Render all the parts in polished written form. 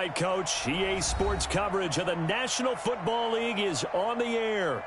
right, Coach. EA Sports coverage of the National Football League is on the air.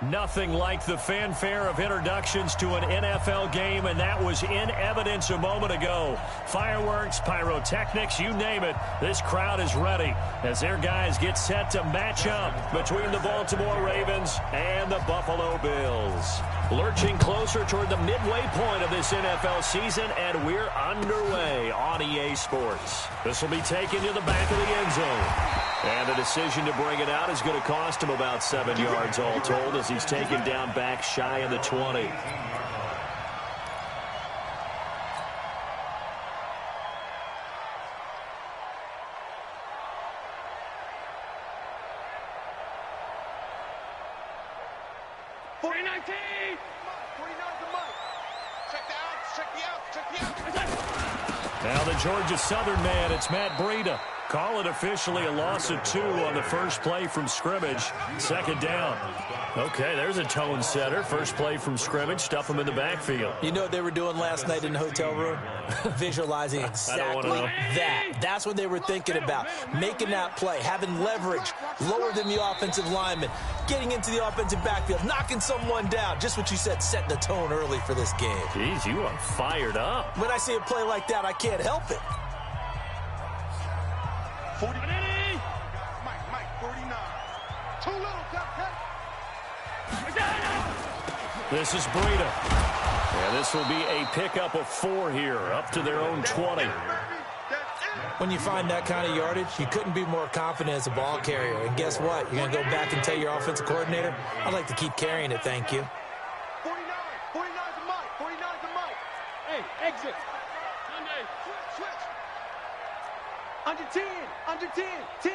Nothing like the fanfare of introductions to an NFL game, and that was in evidence a moment ago. Fireworks, pyrotechnics, you name it. This crowd is ready as their guys get set to match up between the Baltimore Ravens and the Buffalo Bills. Lurching closer toward the midway point of this NFL season, and we're underway on EA Sports. This will be taken to the back of the end zone. And the decision to bring it out is going to cost him about 7 yards all told as he's taken down back shy of the 20. Now the Georgia Southern man, it's Matt Breida. Call it officially a loss of 2 on the first play from scrimmage. Second down. Okay, there's a tone setter. First play from scrimmage, stuff him in the backfield. You know what they were doing last night in the hotel room? Visualizing exactly that. That's what they were thinking about. Making that play, having leverage, lower than the offensive lineman, getting into the offensive backfield, knocking someone down. Just what you said, setting the tone early for this game. Jeez, you are fired up. When I see a play like that, I can't help it. 40. Mike, 49. Too little, cut. This is Breida. And this will be a pickup of 4 here, up to their own 20. When you find that kind of yardage, you couldn't be more confident as a ball carrier. And guess what? You're going to go back and tell your offensive coordinator, I'd like to keep carrying it, thank you. 49 to Mike. Hey, exit. Sunday, switch. Under 10. 10.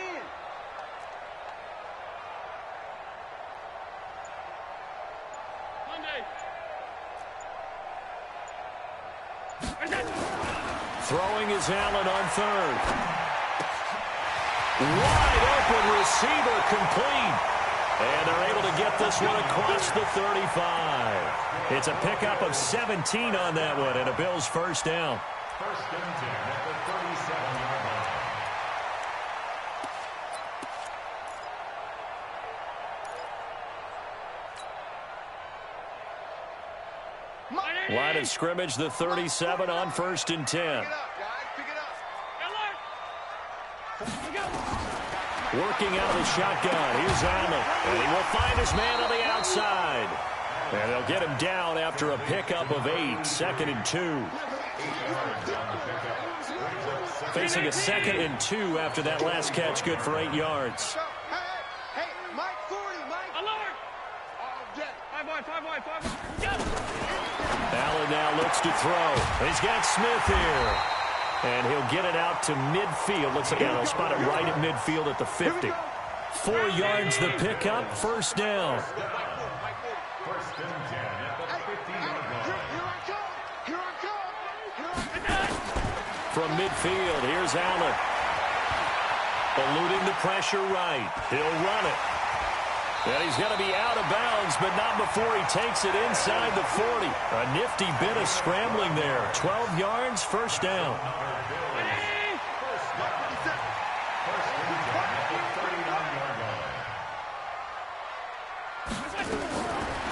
Throwing is Allen on third. Wide open receiver complete. And they're able to get this one across the 35. It's a pickup of 17 on that one and a Bills first down. First and 10 at the 37-yard line. Line of scrimmage, the 37 on first and 10. Pick it up, guys. Pick it up. Working out of the shotgun. Here's Allen. And he will find his man on the outside. And they'll get him down after a pickup of 8. Second and 2. Facing a second and 2 after that last catch. Good for 8 yards. Hey, Mike 40, Mike. Alert. Five wide. Allen now looks to throw. He's got Smith here. And he'll get it out to midfield. Looks like they'll spot it right at midfield at the 50. 4 yards the pickup. First down. First and 10 at the 50-yard line. Here I come. From midfield, here's Allen. Eluding the pressure right. He'll run it. And he's going to be out of bounds, but not before he takes it inside the 40. A nifty bit of scrambling there. 12 yards, first down.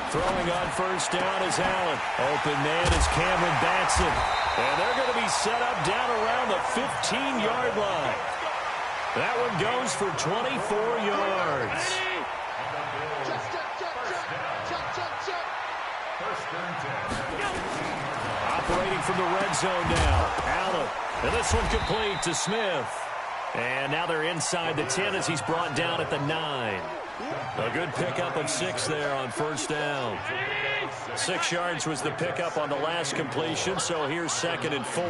Throwing on first down is Allen. Open man is Cameron Batson. And they're going to be set up down around the 15-yard line. That one goes for 24 yards. Operating from the red zone now. Allen. And this one complete to Smith. And now they're inside the 10 as he's brought down at the 9. A good pickup of 6 there on first down. 6 yards was the pickup on the last completion, so here's second and 4.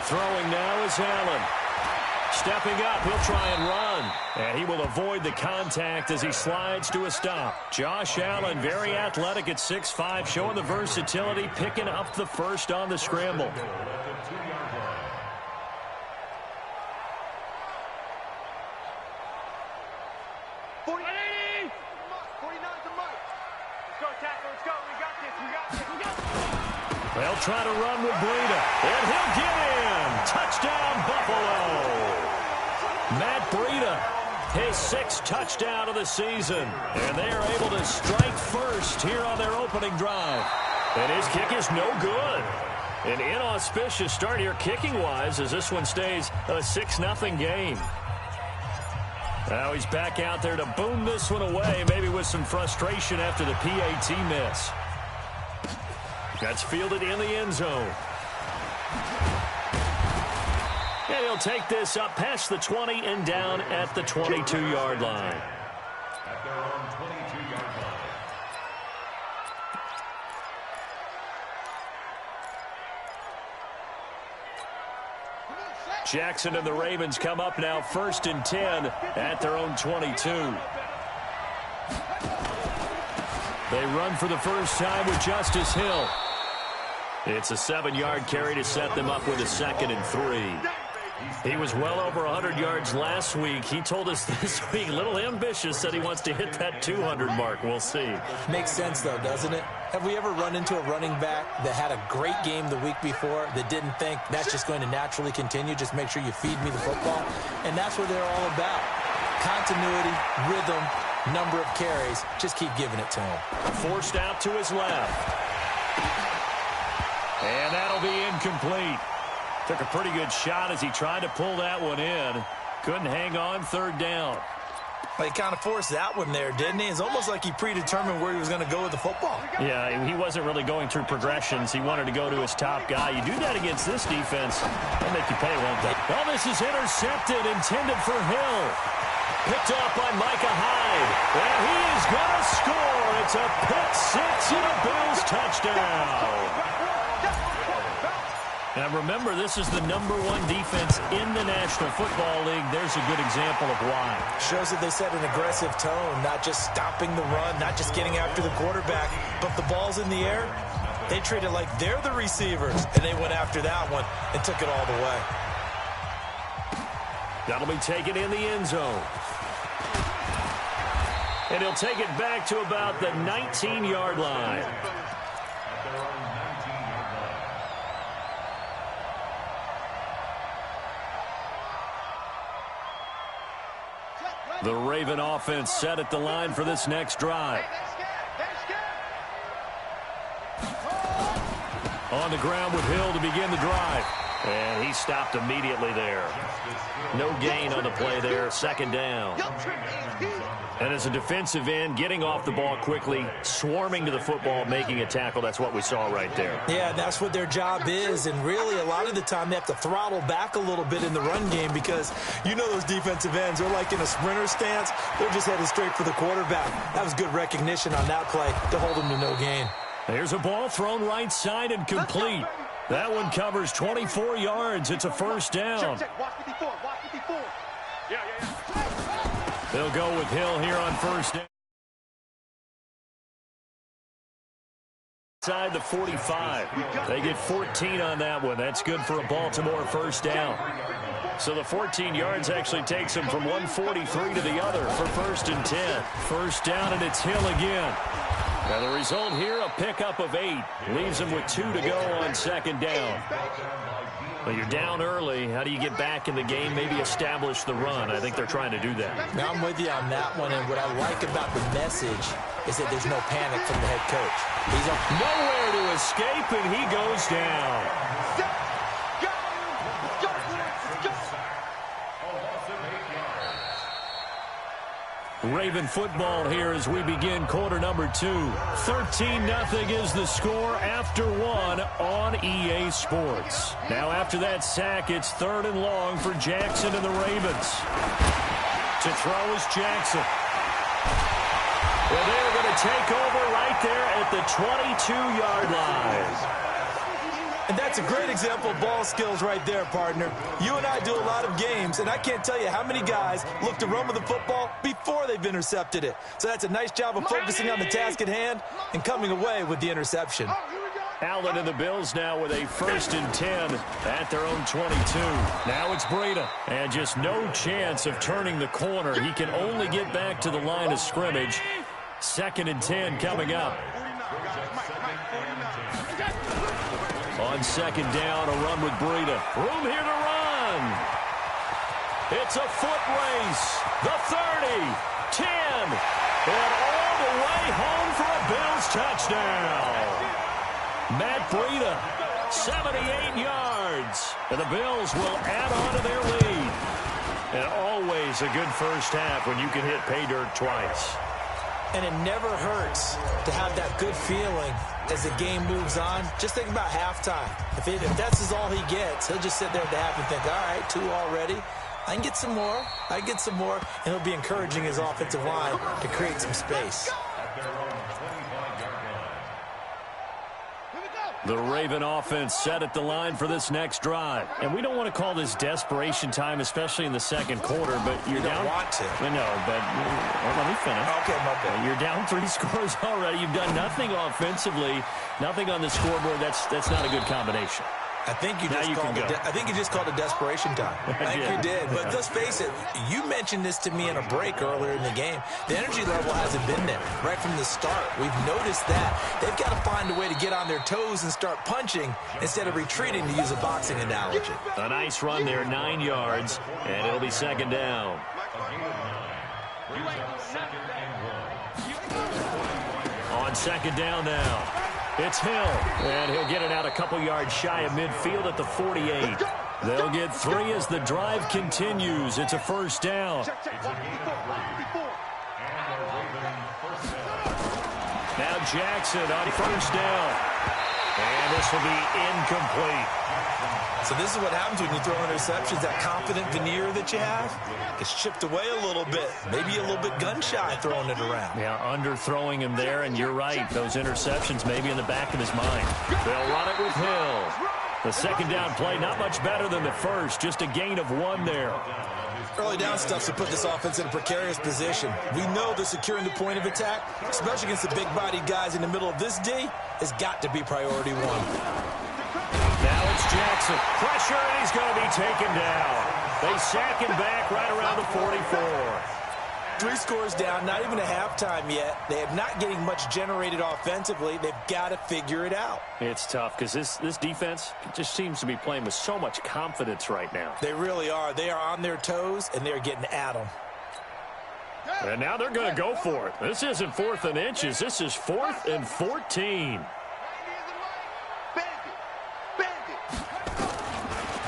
Throwing now is Allen. Stepping up, he'll try and run. And he will avoid the contact as he slides to a stop. Josh Allen, very athletic at 6'5", showing the versatility, picking up the first on the scramble. They'll try to run with Breida, and he'll get in. Touchdown, Buffalo. Matt Breida, his 6th touchdown of the season. And they are able to strike first here on their opening drive. And his kick is no good. An inauspicious start here kicking-wise as this one stays a 6-0 game. Now he's back out there to boom this one away, maybe with some frustration after the PAT miss. That's fielded in the end zone. And he'll take this up past the 20 and down at the 22-yard line. At their own 22-yard line. Jackson and the Ravens come up now 1st and 10 at their own 22. They run for the first time with Justice Hill. It's a 7-yard carry to set them up with a 2nd and 3. He was well over 100 yards last week. He told us this week, a little ambitious, said he wants to hit that 200 mark. We'll see. Makes sense, though, doesn't it? Have we ever run into a running back that had a great game the week before that didn't think that's just going to naturally continue? Just make sure you feed me the football. And that's what they're all about. Continuity, rhythm, number of carries. Just keep giving it to him. Forced out to his left. And that'll be incomplete. Took a pretty good shot as he tried to pull that one in. Couldn't hang on 3rd down. Well, he kind of forced that one there, didn't he? It's almost like he predetermined where he was going to go with the football. Yeah, he wasn't really going through progressions. He wanted to go to his top guy. You do that against this defense, they'll make you pay, won't they? Well, this is intercepted, intended for Hill. Picked off by Micah Hyde. And he is going to score. It's a pick 6 and a Bills touchdown. Now, remember, this is the #1 defense in the National Football League. There's a good example of why. Shows that they set an aggressive tone, not just stopping the run, not just getting after the quarterback, but the ball's in the air. They treat it like they're the receivers, and they went after that one and took it all the way. That'll be taken in the end zone. And he'll take it back to about the 19-yard line. The Raven offense set at the line for this next drive. On the ground with Hill to begin the drive. And he stopped immediately there. No gain on the play there, 2nd down. And as a defensive end, getting off the ball quickly, swarming to the football, making a tackle, that's what we saw right there. Yeah, that's what their job is, and really a lot of the time they have to throttle back a little bit in the run game because you know those defensive ends, they're like in a sprinter stance. They're just headed straight for the quarterback. That was good recognition on that play to hold him to no gain. There's a ball thrown right side and complete. That one covers 24 yards. It's a 1st down. They'll go with Hill here on 1st down. Inside the 45. They get 14 on that one. That's good for a Baltimore 1st down. So the 14 yards actually takes them from 143 to the other for 1st and 10. 1st down, and it's Hill again. Now the result here, a pickup of 8. Leaves them with 2 to go on 2nd down. Well, you're down early. How do you get back in the game? Maybe establish the run. I think they're trying to do that. Now I'm with you on that one, and what I like about the message is that there's no panic from the head coach. He's nowhere to escape, and he goes down. Raven football here as we begin quarter number 2. 13-0 is the score after 1 on EA Sports. Now after that sack, it's 3rd and long for Jackson and the Ravens. To throw is Jackson. Well, they're going to take over right there at the 22-yard line. And that's a great example of ball skills right there, partner. You and I do a lot of games, and I can't tell you how many guys look to run with the football before they've intercepted it. So that's a nice job of focusing on the task at hand and coming away with the interception. Allen and the Bills now with a 1st and 10 at their own 22. Now it's Breida. And just no chance of turning the corner. He can only get back to the line of scrimmage. 2nd and 10 coming up. On second down, a run with Breida. Room here to run. It's a foot race. The 30, 10, and all the way home for a Bills touchdown. Matt Breida, 78 yards. And the Bills will add on to their lead. And always a good first half when you can hit pay dirt twice. And it never hurts to have that good feeling as the game moves on. Just think about halftime. If that's all he gets, he'll just sit there at the half and think, all right, 2 already. I can get some more. I can get some more. And he'll be encouraging his offensive line to create some space. The Raven offense set at the line for this next drive. And we don't want to call this desperation time, especially in the second quarter, but you're down. You don't want to. No, but let me finish. Okay, my bad. You're down 3 scores already. You've done nothing offensively, nothing on the scoreboard. That's not a good combination. I think you just called it desperation time. I think you did. But let's face it, you mentioned this to me in a break earlier in the game. The energy level hasn't been there right from the start. We've noticed that. They've got to find a way to get on their toes and start punching instead of retreating, to use a boxing analogy. A nice run there, 9 yards, and it'll be second down. On second down now. It's Hill, and he'll get it out a couple yards shy of midfield at the 48. They'll get 3 as the drive continues. It's a first down. Now Jackson on first down. And this will be incomplete. So this is what happens when you throw interceptions. That confident veneer that you have gets chipped away a little bit. Maybe a little bit gun-shy throwing it around. Yeah, underthrowing him there, and you're right. Those interceptions may be in the back of his mind. They'll run it with Hill. The second down play, not much better than the first. Just a gain of 1 there. Early down stuff to put this offense in a precarious position. We know that securing the point of attack, especially against the big-bodied guys in the middle of this D, has got to be priority 1. Now it's Jackson. Pressure, and he's going to be taken down. They sack him back right around the 44. 3 scores down, not even a halftime yet. They are not getting much generated offensively. They've got to figure it out. It's tough because this defense just seems to be playing with so much confidence right now. They really are. They are on their toes, and they're getting at them. And now they're going to go for it. This isn't 4th and inches. This is 4th and 14.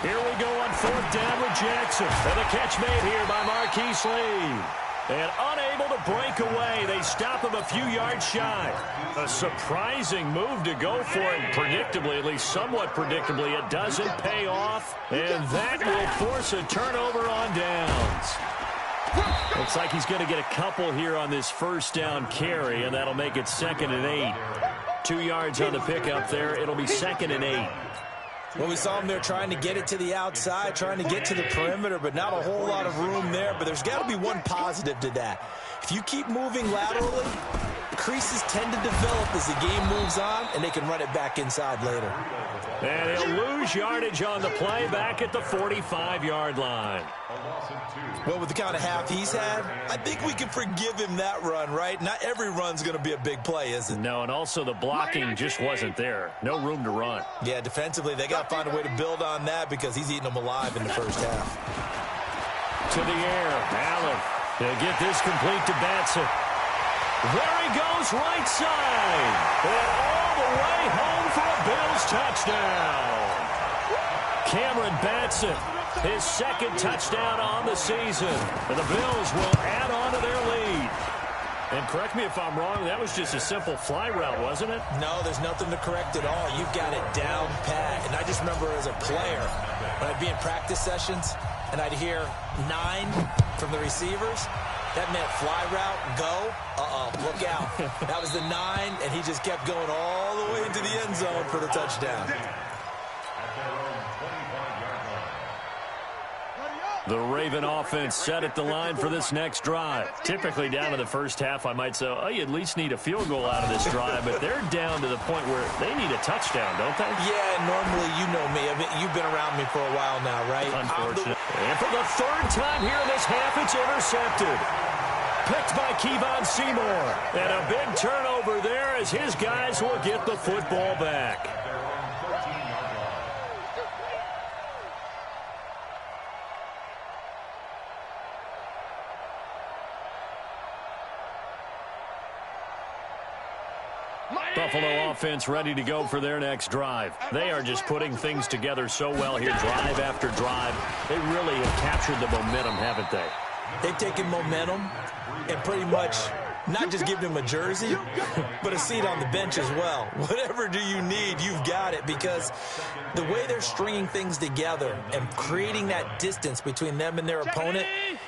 Here we go on 4th down with Jackson. And the catch made here by Marquise Lee. And unable to break away. They stop him a few yards shy. A surprising move to go for it. Predictably, at least somewhat predictably, it doesn't pay off. And that will force a turnover on downs. Looks like he's going to get a couple here on this first down carry, and that'll make it 2nd and 8. 2 yards on the pickup there. It'll be 2nd and 8. Well, we saw him there trying to get it to the outside, trying to get to the perimeter, but not a whole lot of room there. But there's got to be one positive to that. If you keep moving laterally, creases tend to develop as the game moves on, and they can run it back inside later. And he'll lose yardage on the play back at the 45-yard line. Well, with the kind of half he's had, I think we can forgive him that run, right? Not every run's going to be a big play, is it? No, and also the blocking just wasn't there. No room to run. Yeah, defensively, they got to find a way to build on that because he's eating them alive in the first half. To the air, Allen. They'll get this complete to Batson. There he goes, right side. And all the way home for a Bills touchdown. Cameron Batson, his 2nd touchdown on the season. And the Bills will add on to their lead. And correct me if I'm wrong, that was just a simple fly route, wasn't it? No, there's nothing to correct at all. You've got it down pat. And I just remember as a player, when I'd be in practice sessions, and I'd hear 9 from the receivers, that meant fly route, go, look out. That was the 9, and he just kept going all the way into the end zone for the touchdown. The Raven offense set at the line for this next drive. Typically down to the first half, I might say, oh, you at least need a field goal out of this drive, but they're down to the point where they need a touchdown, don't they? Yeah, normally, you know me. I mean, you've been around me for a while now, right? Unfortunate. And for the 3rd time here in this half, it's intercepted. Picked by Kevon Seymour. And a big turnover there as his guys will get the football back. Buffalo offense ready to go for their next drive. They are just putting things together so well here, drive after drive. They really have captured the momentum, haven't they? They've taken momentum and pretty much not just given him a jersey, but a seat on the bench as well. Whatever do you need, you've got it, because the way they're stringing things together and creating that distance between them and their opponent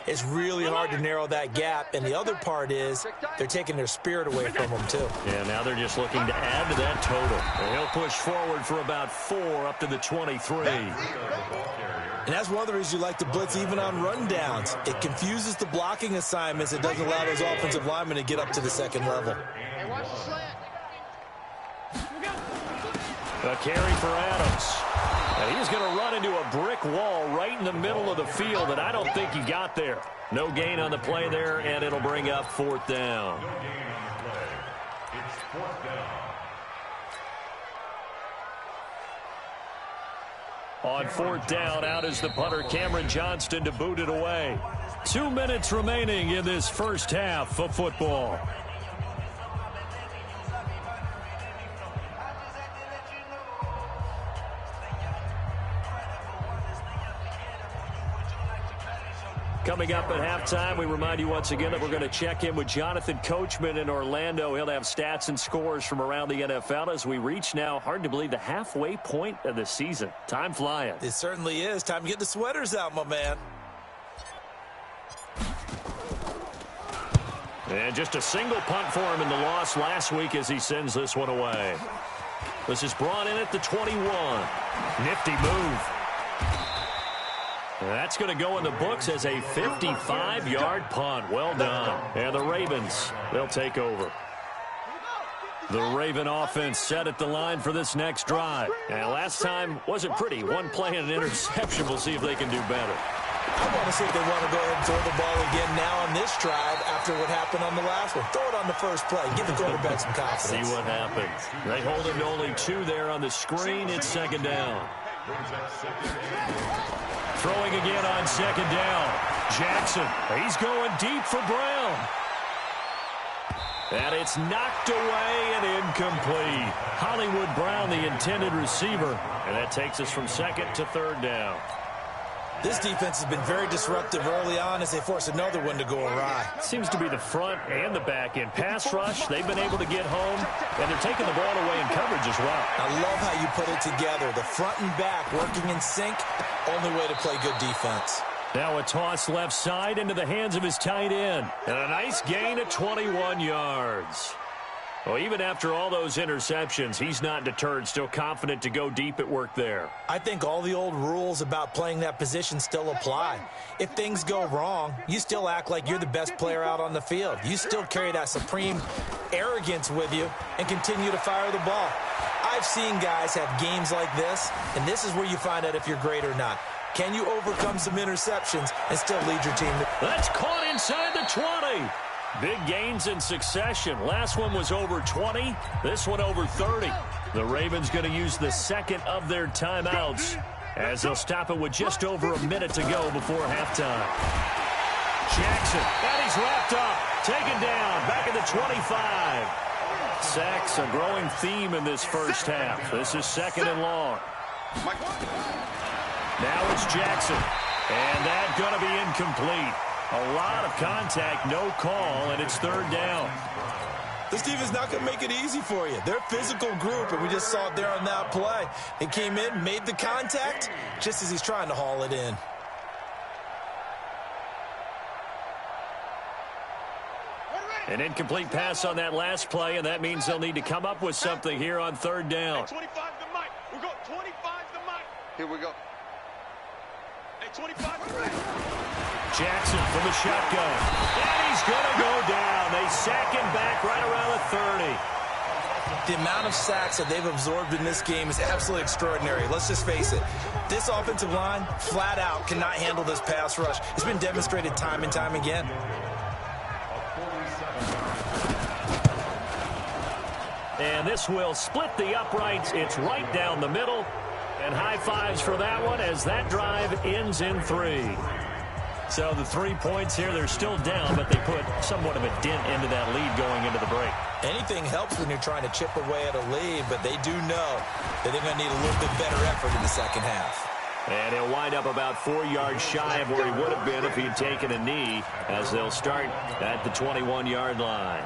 is really hard to narrow that gap. And the other part is they're taking their spirit away from them, too. Yeah, now they're just looking to add to that total. And he'll push forward for about 4 up to the 23. And that's one of the reasons you like to blitz even on rundowns. It confuses the blocking assignments. It doesn't allow those offensive linemen to get up to the second level. Hey, watch the slant. A carry for Adams. And he's going to run into a brick wall right in the middle of the field, and I don't think he got there. No gain on the play there, and it'll bring up 4th down. No gain on the play. It's 4th down. On 4th down, out is the punter, Cameron Johnston, to boot it away. 2 minutes remaining in this first half of football. Coming up at halftime, we remind you once again that we're going to check in with Jonathan Coachman in Orlando. He'll have stats and scores from around the NFL as we reach now, hard to believe, the halfway point of the season. Time flying. It certainly is. Time to get the sweaters out, my man. And just a single punt for him in the loss last week as he sends this one away. This is brought in at the 21. Nifty move. That's going to go in the books as a 55-yard punt. Well done. And the Ravens, they'll take over. The Raven offense set at the line for this next drive. And last time wasn't pretty. One play and an interception. We'll see if they can do better. I want to see if they want to go ahead and throw the ball again now on this drive after what happened on the last one. Throw it on the first play. Give the quarterback some confidence. See what happens. They hold him to only 2 there on the screen. It's 2nd down. Throwing again on 2nd down. Jackson, he's going deep for Brown. And it's knocked away and incomplete. Hollywood Brown, the intended receiver. And that takes us from 2nd to 3rd down. This defense has been very disruptive early on as they force another one to go awry. Seems to be the front and the back end. Pass rush, they've been able to get home, and they're taking the ball away in coverage as well. I love how you put it together. The front and back working in sync, only way to play good defense. Now a toss left side into the hands of his tight end. And a nice gain at 21 yards. Well, even after all those interceptions, he's not deterred, still confident to go deep at work there. I think all the old rules about playing that position still apply. If things go wrong, you still act like you're the best player out on the field. You still carry that supreme arrogance with you and continue to fire the ball. I've seen guys have games like this, and this is where you find out if you're great or not. Can you overcome some interceptions and still lead your team? That's caught inside the 20. Big gains in succession. Last one was over 20. This one over 30. The Ravens going to use the second of their timeouts as they'll stop it with just over a minute to go before halftime. Jackson, and he's wrapped up. Taken down, back at the 25. Sacks, a growing theme in this first half. This is 2nd and long. Now it's Jackson, and that's going to be incomplete. A lot of contact, no call, and it's 3rd down. This defense is not going to make it easy for you. They're a physical group, and we just saw it there on that play. He came in, made the contact, just as he's trying to haul it in. An incomplete pass on that last play, and that means they'll need to come up with something here on 3rd down. Hey, 25 to Mike. We're going 25 to Mike. Here we go. Hey, 25 to Mike. Jackson from the shotgun. And he's going to go down. They sack him back right around the 30. The amount of sacks that they've absorbed in this game is absolutely extraordinary. Let's just face it. This offensive line, flat out, cannot handle this pass rush. It's been demonstrated time and time again. And this will split the uprights. It's right down the middle. And high fives for that one as that drive ends in 3. So the 3 points here, they're still down, but they put somewhat of a dent into that lead going into the break. Anything helps when you're trying to chip away at a lead, but they do know that they're going to need a little bit better effort in the second half. And he'll wind up about 4 yards shy of where he would have been if he'd taken a knee, as they'll start at the 21-yard line.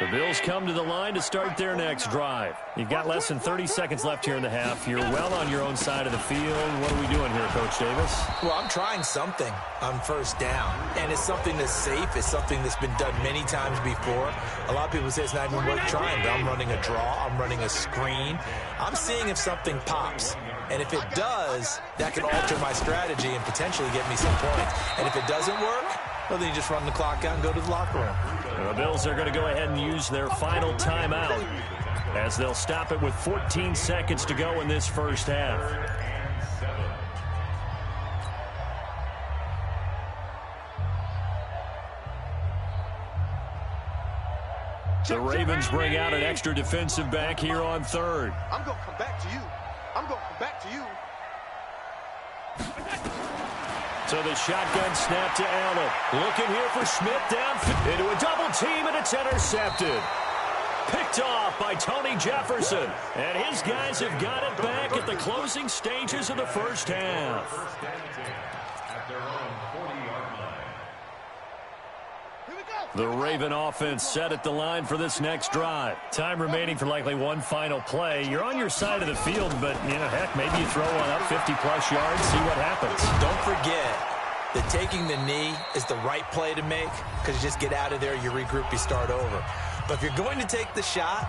The Bills come to the line to start their next drive. You've got less than 30 seconds left here in the half. You're well on your own side of the field. What are we doing here, Coach Davis? Well, I'm trying something on first down, and it's something that's safe. It's something that's been done many times before. A lot of people say it's not even worth trying, but I'm running a draw. I'm running a screen. I'm seeing if something pops. And if it does, that can alter my strategy and potentially get me some points. And if it doesn't work, well, then you just run the clock out and go to the locker room. The Bills are going to go ahead and use their final timeout as they'll stop it with 14 seconds to go in this first half. The Ravens bring out an extra defensive back here on third. I'm going to come back to you. I'm going to come back to you. So the shotgun snap to Allen. Looking here for Smith downfield. Into a double team, and it's intercepted. Picked off by Tony Jefferson. And his guys have got it back at the closing stages of the first half. The Raven offense set at the line for this next drive. Time remaining for likely one final play. You're on your side of the field, but, heck, maybe you throw one up 50-plus yards, see what happens. Don't forget that taking the knee is the right play to make, because you just get out of there, you regroup, you start over. But if you're going to take the shot,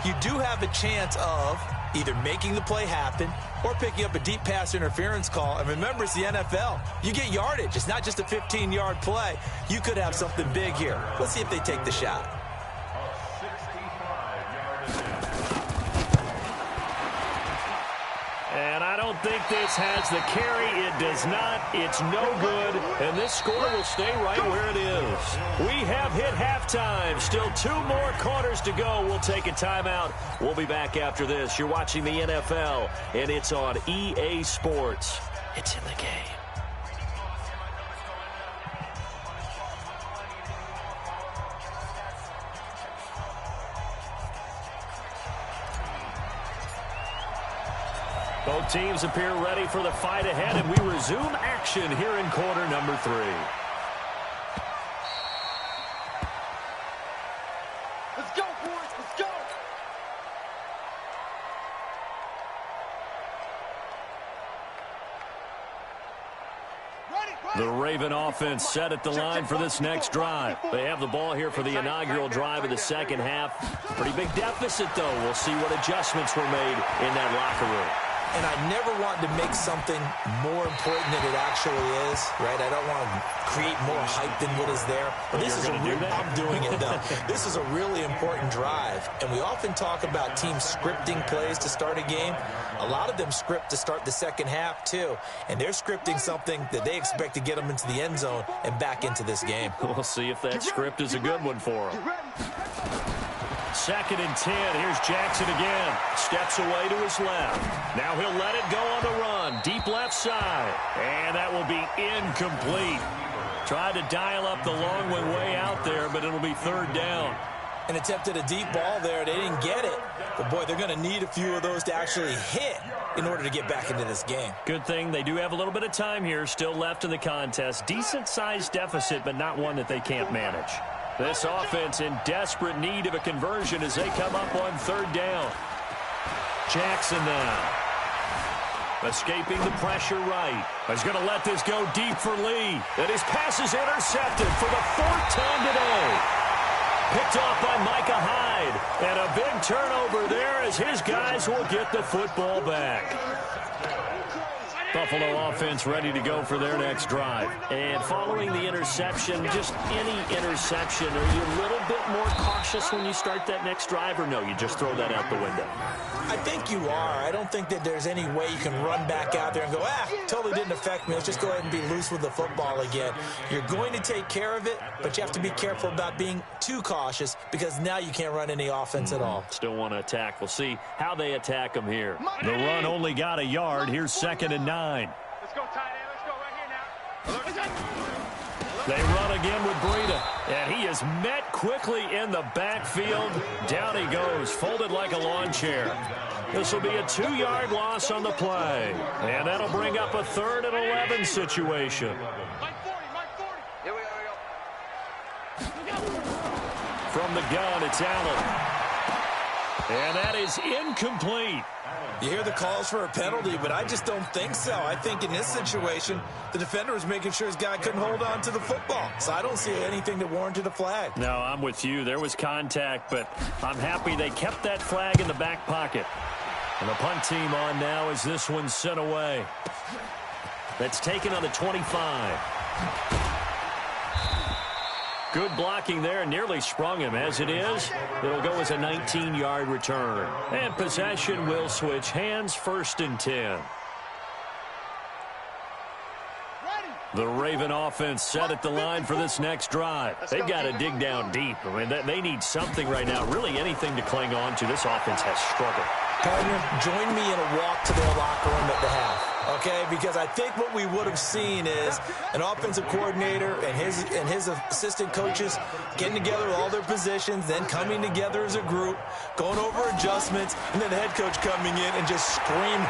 you do have a chance of either making the play happen or picking up a deep pass interference call. And remember, it's the NFL. You get yardage. It's not just a 15-yard play. You could have something big here. Let's see if they take the shot. And I don't think this has the carry. It does not. It's no good. And this score will stay right where it is. We have hit halftime. Still 2 more quarters to go. We'll take a timeout. We'll be back after this. You're watching the NFL, and it's on EA Sports. It's in the game. Both teams appear ready for the fight ahead, and we resume action here in quarter number 3. Let's go, boys. Let's go. The Raven offense set at the line for this next drive. They have the ball here for the inaugural drive of the second half. Pretty big deficit, though. We'll see what adjustments were made in that locker room. And I never want to make something more important than it actually is, right? I don't want to create more hype than what is there. But this is I'm doing it, though. This is a really important drive. And we often talk about teams scripting plays to start a game. A lot of them script to start the second half, too. And they're scripting something that they expect to get them into the end zone and back into this game. We'll see if that script is a good one for them. 2nd and 10. Here's Jackson again. Steps away to his left. Now he'll let it go on the run. Deep left side. And that will be incomplete. Tried to dial up the long one way out there, but it'll be 3rd down. And attempted a deep ball there. They didn't get it. But, boy, they're going to need a few of those to actually hit in order to get back into this game. Good thing they do have a little bit of time here still left in the contest. Decent-sized deficit, but not one that they can't manage. This offense in desperate need of a conversion as they come up on 3rd down. Jackson now. Escaping the pressure right. He's going to let this go deep for Lee. And his pass is intercepted for the 4th time today. Picked off by Micah Hyde. And a big turnover there as his guys will get the football back. Buffalo offense ready to go for their next drive. And following the interception, just any interception, are you a little bit more cautious when you start that next drive, or no, you just throw that out the window? I think you are. I don't think that there's any way you can run back out there and go, totally didn't affect me. Let's just go ahead and be loose with the football again. You're going to take care of it, but you have to be careful about being too cautious because now you can't run any offense at all. Still want to attack. We'll see how they attack them here. The run only got a yard. Here's 2nd and 9. Let's go, tight end. Let's go right here now. They run again with Breida, and he is met quickly in the backfield. Down he goes, folded like a lawn chair. This will be a 2-yard loss on the play, and that'll bring up a 3rd and 11 situation. Here we go. From the gun, it's Allen. And that is incomplete. You hear the calls for a penalty, but I just don't think so. I think in this situation, the defender was making sure his guy couldn't hold on to the football. So I don't see anything that warranted a flag. No, I'm with you. There was contact, but I'm happy they kept that flag in the back pocket. And the punt team on now as this one's sent away. That's taken on the 25. Good blocking there, nearly sprung him. As it is, it'll go as a 19-yard return. And possession will switch hands, 1st and 10. The Raven offense set at the line for this next drive. They've got to dig down deep. I mean, they need something right now, really anything to cling on to. This offense has struggled. Partner, join me in a walk to their locker room at the half, okay? Because I think what we would have seen is an offensive coordinator and his assistant coaches getting together with all their positions, then coming together as a group, going over adjustments, and then the head coach coming in and just screaming,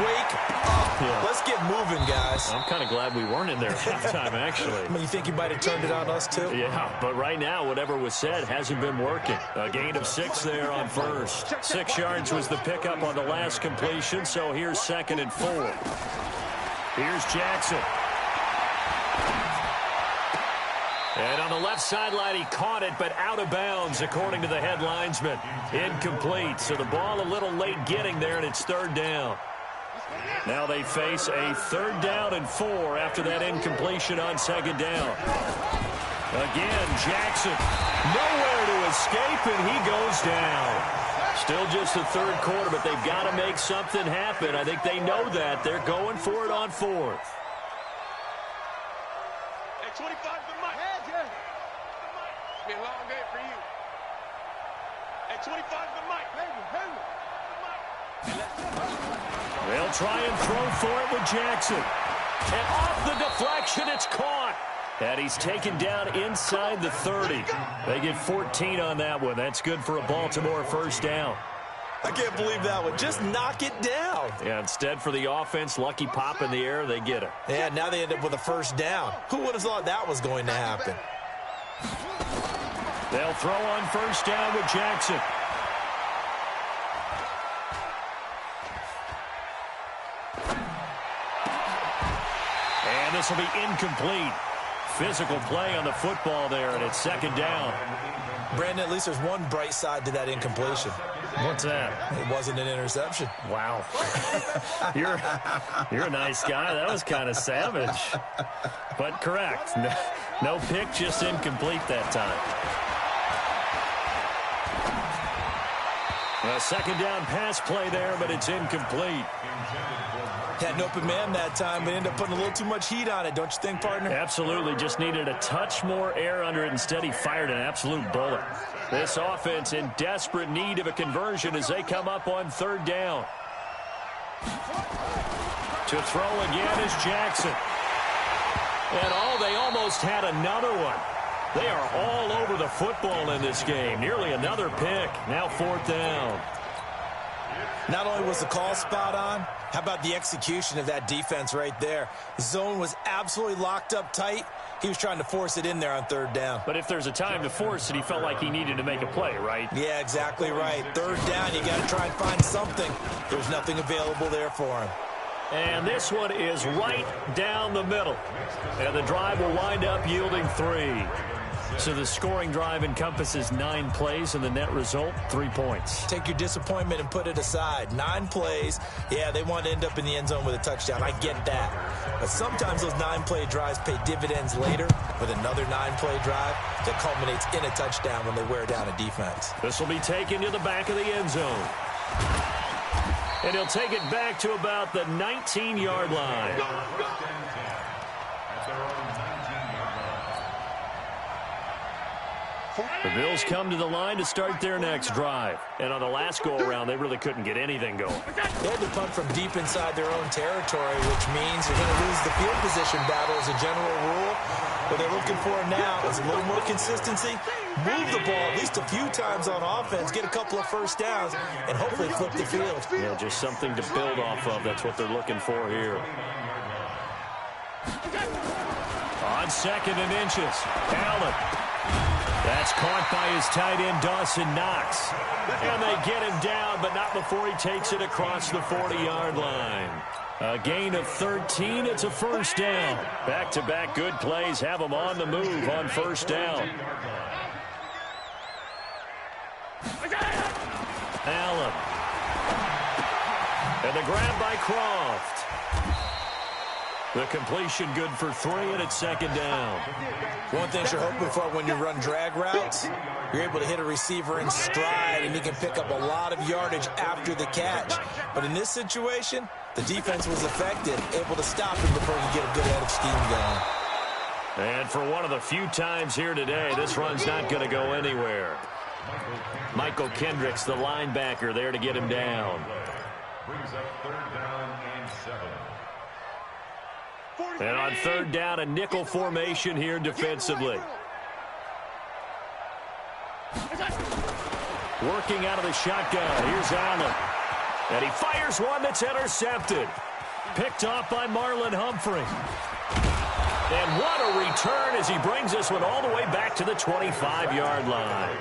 "Wake up! Yeah. Let's get moving, guys." I'm kind of glad we weren't in there at halftime, actually. I mean, you think you might have turned it on us, too? Yeah, but right now, whatever was said hasn't been working. A gain of 6 there on first. 6 yards was the pickup on the last completion, so here's 2nd and 4. Here's Jackson. And on the left sideline, he caught it, but out of bounds, according to the head linesman. Incomplete, so the ball a little late getting there, and it's 3rd down. Now they face a 3rd down and 4 after that incompletion on 2nd down. Again, Jackson, nowhere to escape, and he goes down. Still just the 3rd quarter, but they've got to make something happen. I think they know that. They're going for it on 4th. Hey, 25 to Mike. It's been a long day for you. Hey, 25 to Mike. They'll try and throw for it with Jackson. And off the deflection, it's caught. And he's taken down inside the 30. They get 14 on that one. That's good for a Baltimore 1st down. I can't believe that one. Just knock it down. Yeah, instead for the offense, lucky pop in the air, they get it. Yeah, now they end up with a 1st down. Who would have thought that was going to happen? They'll throw on 1st down with Jackson. And this will be incomplete. Physical play on the football there, and it's 2nd down. Brandon, at least there's one bright side to that incompletion. What's that? It wasn't an interception. Wow. You're a nice guy. That was kind of savage. But correct. No pick, just incomplete that time. A 2nd down pass play there, but it's incomplete. Had an open man that time, but ended up putting a little too much heat on it, don't you think, partner? Absolutely. Just needed a touch more air under it. Instead, he fired an absolute bullet. This offense in desperate need of a conversion as they come up on 3rd down. To throw again is Jackson. And they almost had another one. They are all over the football in this game. Nearly another pick. Now 4th down. Not only was the call spot on, how about the execution of that defense right there? The zone was absolutely locked up tight. He was trying to force it in there on 3rd down. But if there's a time to force it, he felt like he needed to make a play, right? Yeah, exactly right. 3rd down, you got to try and find something. There's nothing available there for him. And this one is right down the middle. And the drive will wind up yielding 3. So the scoring drive encompasses 9 plays, and the net result, 3 points. Take your disappointment and put it aside. 9 plays. Yeah, they want to end up in the end zone with a touchdown. I get that. But sometimes those 9-play drives pay dividends later with another 9-play drive that culminates in a touchdown when they wear down a defense. This will be taken to the back of the end zone. And he'll take it back to about the 19-yard line. The Bills come to the line to start their next drive. And on the last go-around, they really couldn't get anything going. They had to punt from deep inside their own territory, which means you're going to lose the field position battle as a general rule. What they're looking for now is a little more consistency, move the ball at least a few times on offense, get a couple of first downs, and hopefully flip the field. Yeah, just something to build off of. That's what they're looking for here. On 2nd and inches, Allen. That's caught by his tight end, Dawson Knox. And they get him down, but not before he takes it across the 40-yard line. A gain of 13. It's a first down. Back-to-back good plays have them on the move on first down. Allen. And the grab by Croft. The completion good for 3, and it's 2nd down. One thing you're hoping for when you run drag routes, you're able to hit a receiver in stride, and he can pick up a lot of yardage after the catch. But in this situation, the defense was effective, able to stop him before he could get a good head of steam going. And for one of the few times here today, this run's not going to go anywhere. Michael Kendricks, the linebacker, there to get him down. Brings up 3rd down and 7. And on 3rd down, a nickel formation here defensively. Working out of the shotgun. Here's Allen. And he fires one that's intercepted. Picked off by Marlon Humphrey. And what a return as he brings this one all the way back to the 25-yard line.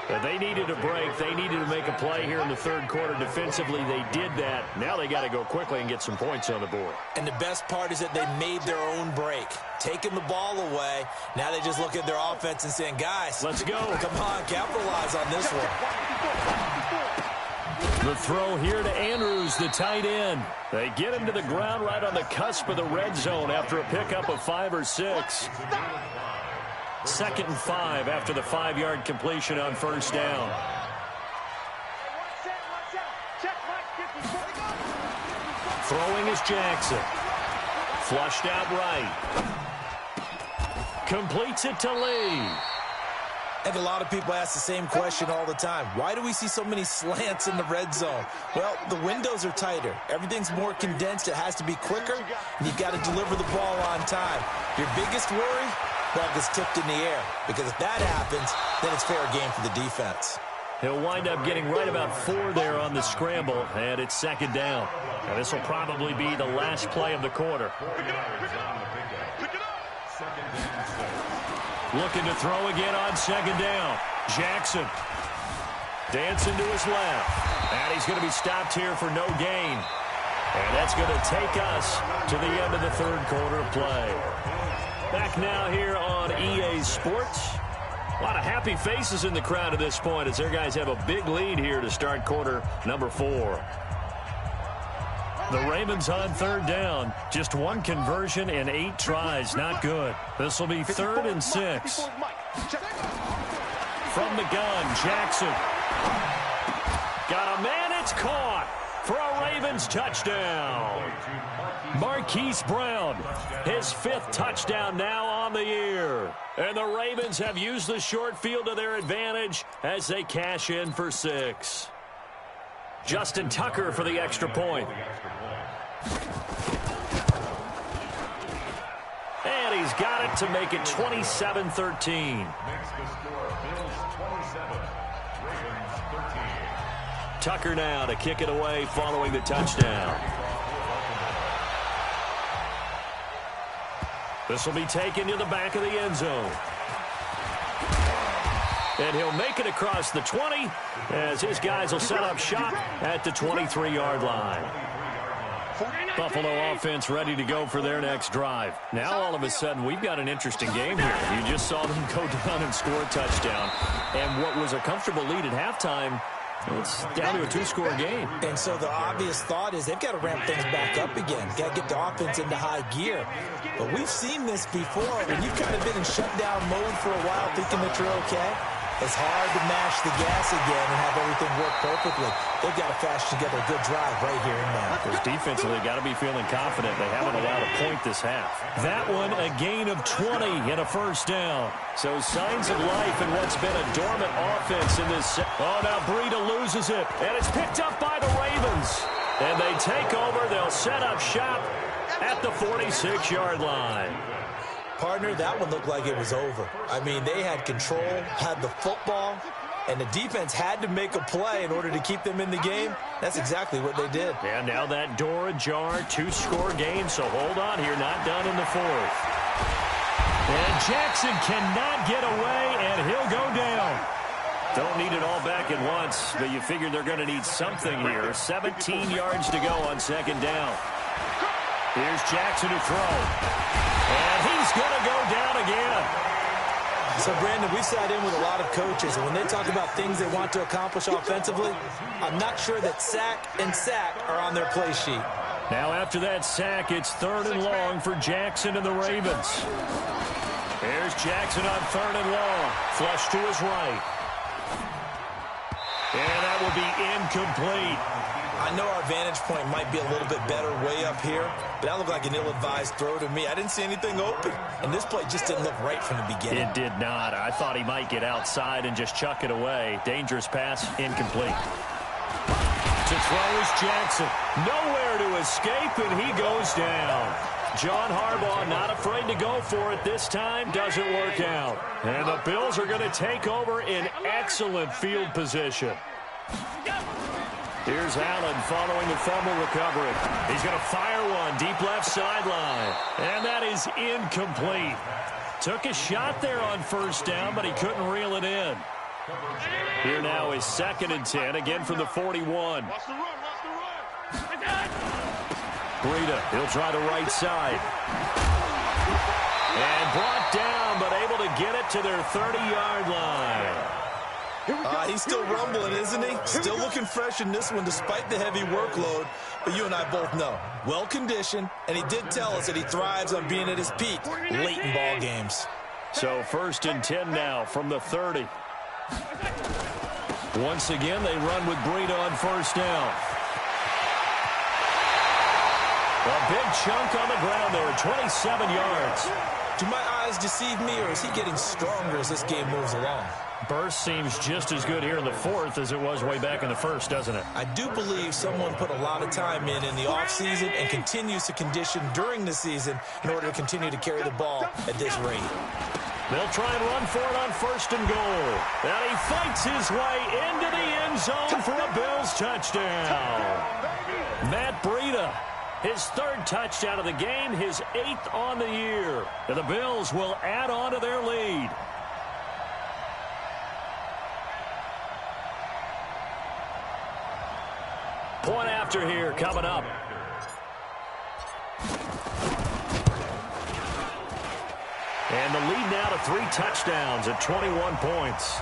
And they needed a break. They needed to make a play here in the 3rd quarter defensively. They did that. Now they got to go quickly and get some points on the board. And the best part is that they made their own break. Taking the ball away. Now they just look at their offense and saying, guys, let's go. Come on, capitalize on this one. The throw here to Andrews, the tight end. They get him to the ground right on the cusp of the red zone after a pickup of 5 or 6. 2nd and 5 after the 5-yard completion on first down. Throwing is Jackson. Flushed out right. Completes it to Lee. And a lot of people ask the same question all the time. Why do we see so many slants in the red zone? Well, the windows are tighter. Everything's more condensed. It has to be quicker, and you've got to deliver the ball on time. Your biggest worry? Ball gets tipped in the air, because if that happens, then it's fair game for the defense. He'll wind up getting right about 4 there on the scramble, and it's 2nd down. Now, this will probably be the last play of the quarter. Looking to throw again on 2nd down. Jackson dancing to his left. And he's going to be stopped here for no gain. And that's going to take us to the end of the 3rd quarter of play. Back now here on EA Sports. A lot of happy faces in the crowd at this point as their guys have a big lead here to start quarter number 4. The Ravens on 3rd down. Just 1 conversion and 8 tries. Not good. This will be 3rd and 6. From the gun, Jackson. Got a man, it's caught for a Ravens touchdown. Marquise Brown, his 5th touchdown now on the year. And the Ravens have used the short field to their advantage as they cash in for 6. Justin Tucker for the extra point. And he's got it to make it 27-13. Tucker now to kick it away following the touchdown. This will be taken to the back of the end zone. And he'll make it across the 20 as his guys will set up shop at the 23-yard line. Buffalo offense ready to go for their next drive. Now all of a sudden we've got an interesting game here. You just saw them go down and score a touchdown. And what was a comfortable lead at halftime, it's down to a 2-score game. And so the obvious thought is they've got to ramp things back up again. Got to get the offense into high gear. But we've seen this before. When you've kind of been in shutdown mode for a while thinking that you're okay, it's hard to mash the gas again and have everything work perfectly. They've got to fashion together a good drive right here and now. Because defensively, got to be feeling confident. They haven't allowed a point this half. That one, a gain of 20 and a first down. So signs of life in what's been a dormant offense in this. Oh, now Breida loses it. And it's picked up by the Ravens. And they take over. They'll set up shop at the 46-yard line. Partner, that one looked like it was over. I mean, they had control, had the football, and the defense had to make a play in order to keep them in the game. That's exactly what they did. And now that door ajar, two-score game, so hold on here, not done in the fourth. And Jackson cannot get away, and he'll go down. Don't need it all back at once, but you figure they're going to need something here. 17 yards to go on second down. Here's Jackson to throw. And he's going to go down again. So, Brandon, we sat in with a lot of coaches, and when they talk about things they want to accomplish offensively, I'm not sure that sack and sack are on their play sheet. Now, after that sack, it's 3rd and long for Jackson and the Ravens. Here's Jackson on 3rd and long. Flush to his right. And that will be incomplete. I know our vantage point might be a little bit better way up here, but that looked like an ill-advised throw to me. I didn't see anything open, and this play just didn't look right from the beginning. It did not. I thought he might get outside and just chuck it away. Dangerous pass, incomplete. To throw is Jackson. Nowhere to escape, and he goes down. John Harbaugh not afraid to go for it this time. Doesn't work out. And the Bills are going to take over in excellent field position. Here's Allen following the fumble recovery. He's going to fire one deep left sideline. And that is incomplete. Took a shot there on first down, but he couldn't reel it in. Here now is 2nd and 10, again from the 41. Breida, he'll try the right side. And brought down, but able to get it to their 30-yard line. He's still rumbling, isn't he? Still looking fresh in this one despite the heavy workload. But you and I both know, well-conditioned, and he did tell us that he thrives on being at his peak late in ball games. So 1st and 10 now from the 30. Once again, they run with Breida on first down. A big chunk on the ground there, 27 yards. Do my eyes deceive me, or is he getting stronger as this game moves along? Burst seems just as good here in the fourth as it was way back in the first, doesn't it? I do believe someone put a lot of time in the offseason and continues to condition during the season in order to continue to carry the ball at this rate. They'll try and run for it on 1st and goal. And he fights his way into the end zone for a Bills touchdown. Matt Breida, his 3rd touchdown of the game, his 8th on the year. And the Bills will add on to their lead. Point after here coming up. And the lead now to 3 touchdowns at 21 points.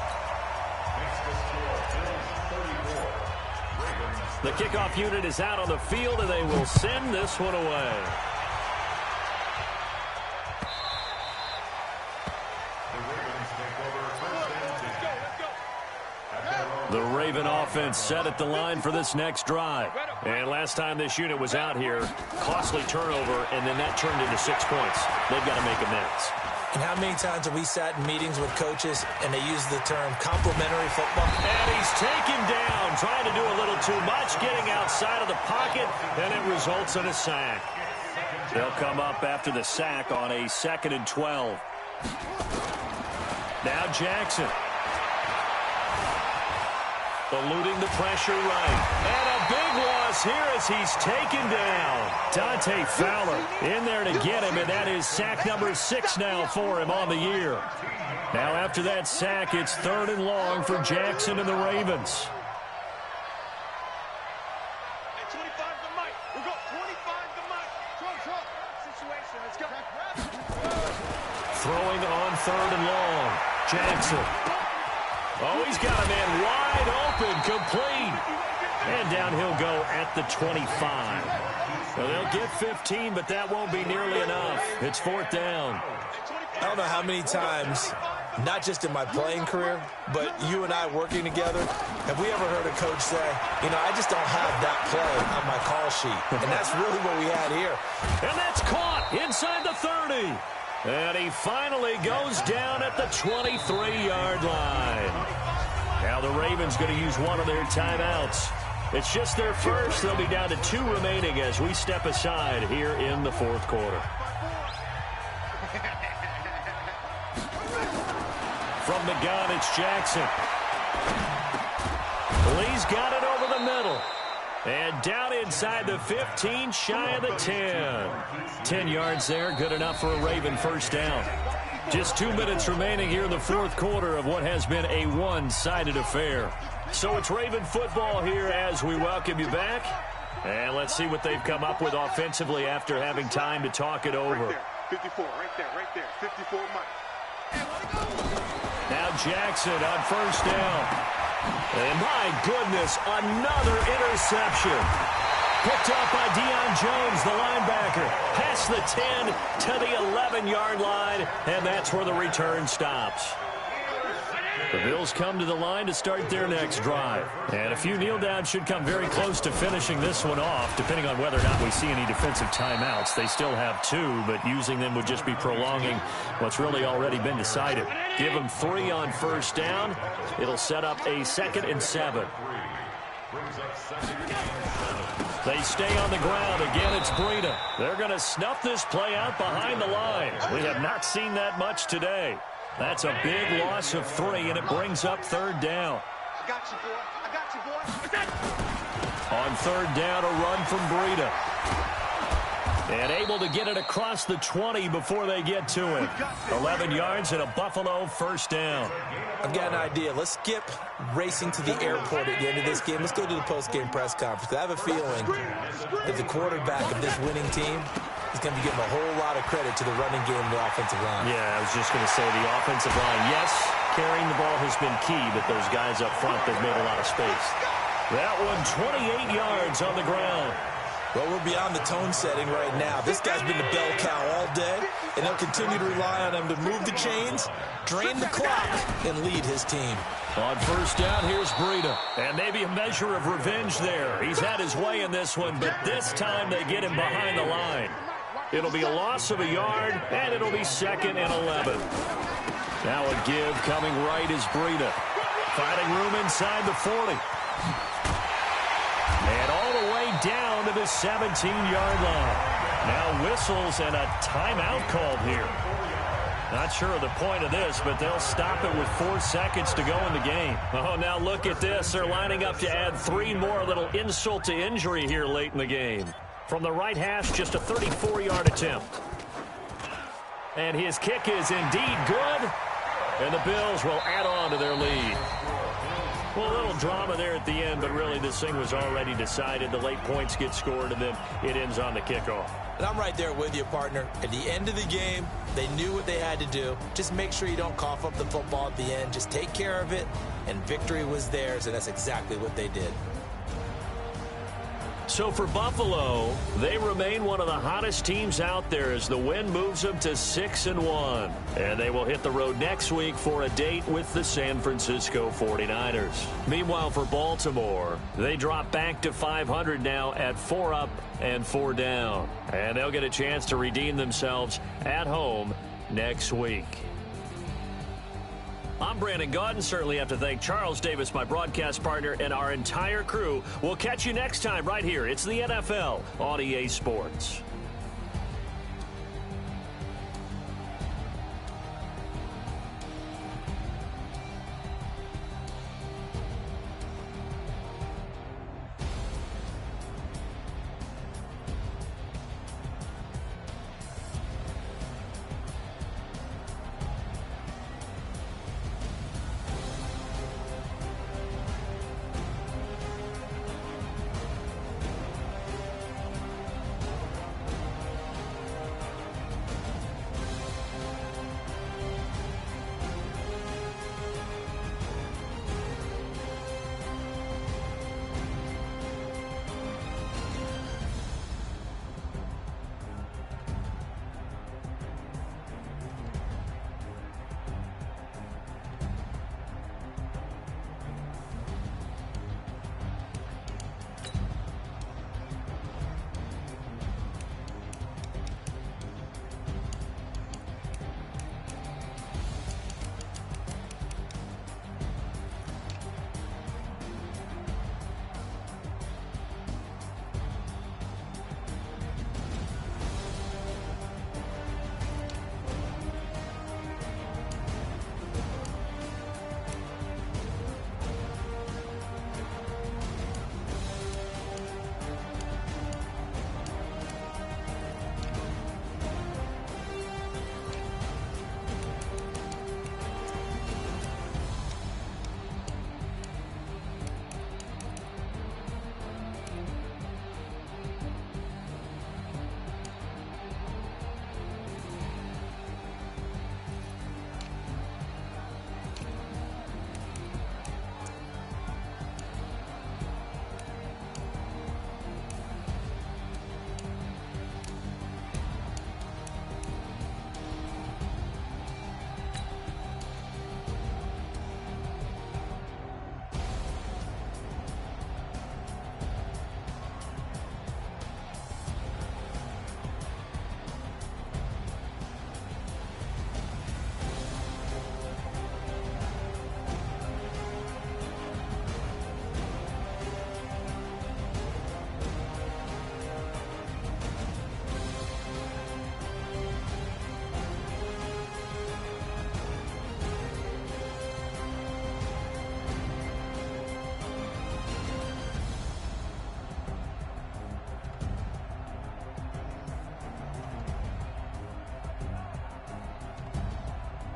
The kickoff unit is out on the field, and they will send this one away. The Raven offense set at the line for this next drive. And last time this unit was out here, costly turnover, and then that turned into 6 points. They've got to make amends. And how many times have we sat in meetings with coaches and they use the term complementary football? And he's taken down, trying to do a little too much, getting outside of the pocket, and it results in a sack. They'll come up after the sack on a 2nd and 12. Now Jackson. Eluding the pressure right. And a big loss here as he's taken down. Dante Fowler in there to get him, and that is sack number 6 now for him on the year. Now after that sack, it's 3rd and long for Jackson and the Ravens. Hey, 25 to Mike. We'll go 25 to Mike. Situation, let's go. Throwing on 3rd and long. Jackson. Oh, he's got a man wide open, complete. And down he'll go at the 25. Well, they'll get 15, but that won't be nearly enough. It's 4th down. I don't know how many times, not just in my playing career, but you and I working together, have we ever heard a coach say, you know, I just don't have that play on my call sheet. And that's really what we had here. And that's caught inside the 30. And he finally goes down at the 23-yard line. Now the Ravens going to use one of their timeouts. It's just their first. They'll be down to 2 remaining as we step aside here in the 4th quarter. From the gun, it's Jackson. Lee's got it over the middle. And down inside the 15, shy of the 10. 10 yards there, good enough for a Raven first down. Just 2 minutes remaining here in the fourth quarter of what has been a one-sided affair. So it's Raven football here as we welcome you back. And let's see what they've come up with offensively after having time to talk it over. Right there, 54, right there, 54 miles. Now Jackson on first down. And my goodness, another interception. Picked up by Deion Jones, the linebacker. Past the 10 to the 11-yard line, and that's where the return stops. The Bills come to the line to start their next drive. And a few kneel downs should come very close to finishing this one off, depending on whether or not we see any defensive timeouts. They still have 2, but using them would just be prolonging what's really already been decided. Give them 3 on first down. It'll set up a 2nd and 7. They stay on the ground. Again, it's Breida. They're going to snuff this play out behind the line. We have not seen that much today. That's a big loss of 3, and it brings up 3rd down. I got you, boy. I got you, boy. On 3rd down, a run from Breida. And able to get it across the 20 before they get to him. 11 yards and a Buffalo first down. I've got an idea. Let's skip racing to the airport at the end of this game. Let's go to the post-game press conference. I have a feeling that the quarterback of this winning team is going to be getting a whole lot of credit to the running game and the offensive line. Yeah, I was just going to say the offensive line. Yes, carrying the ball has been key, but those guys up front, they've made a lot of space. That one, 28 yards on the ground. Well, we're beyond the tone setting right now. This guy's been the bell cow all day, and they'll continue to rely on him to move the chains, drain the clock, and lead his team. On first down, here's Breida. And maybe a measure of revenge there. He's had his way in this one, but this time they get him behind the line. It'll be a loss of a yard, and it'll be 2nd and 11. Now a give coming right is Breida. Finding room inside the 40. And all the way down to the 17-yard line. Now whistles and a timeout called here. Not sure of the point of this, but they'll stop it with 4 seconds to go in the game. Oh, now look at this. They're lining up to add 3 more, a little insult to injury here late in the game. From the right hash, just a 34-yard attempt. And his kick is indeed good. And the Bills will add on to their lead. Well, a little drama there at the end, but really this thing was already decided. The late points get scored, and then it ends on the kickoff. And I'm right there with you, partner. At the end of the game, they knew what they had to do. Just make sure you don't cough up the football at the end. Just take care of it, and victory was theirs, and that's exactly what they did. So for Buffalo, they remain one of the hottest teams out there as the win moves them to 6-1. And they will hit the road next week for a date with the San Francisco 49ers. Meanwhile, for Baltimore, they drop back to 500 now at 4 up and 4 down. And they'll get a chance to redeem themselves at home next week. I'm Brandon Gaudin. Certainly have to thank Charles Davis, my broadcast partner, and our entire crew. We'll catch you next time right here. It's the NFL on EA Sports.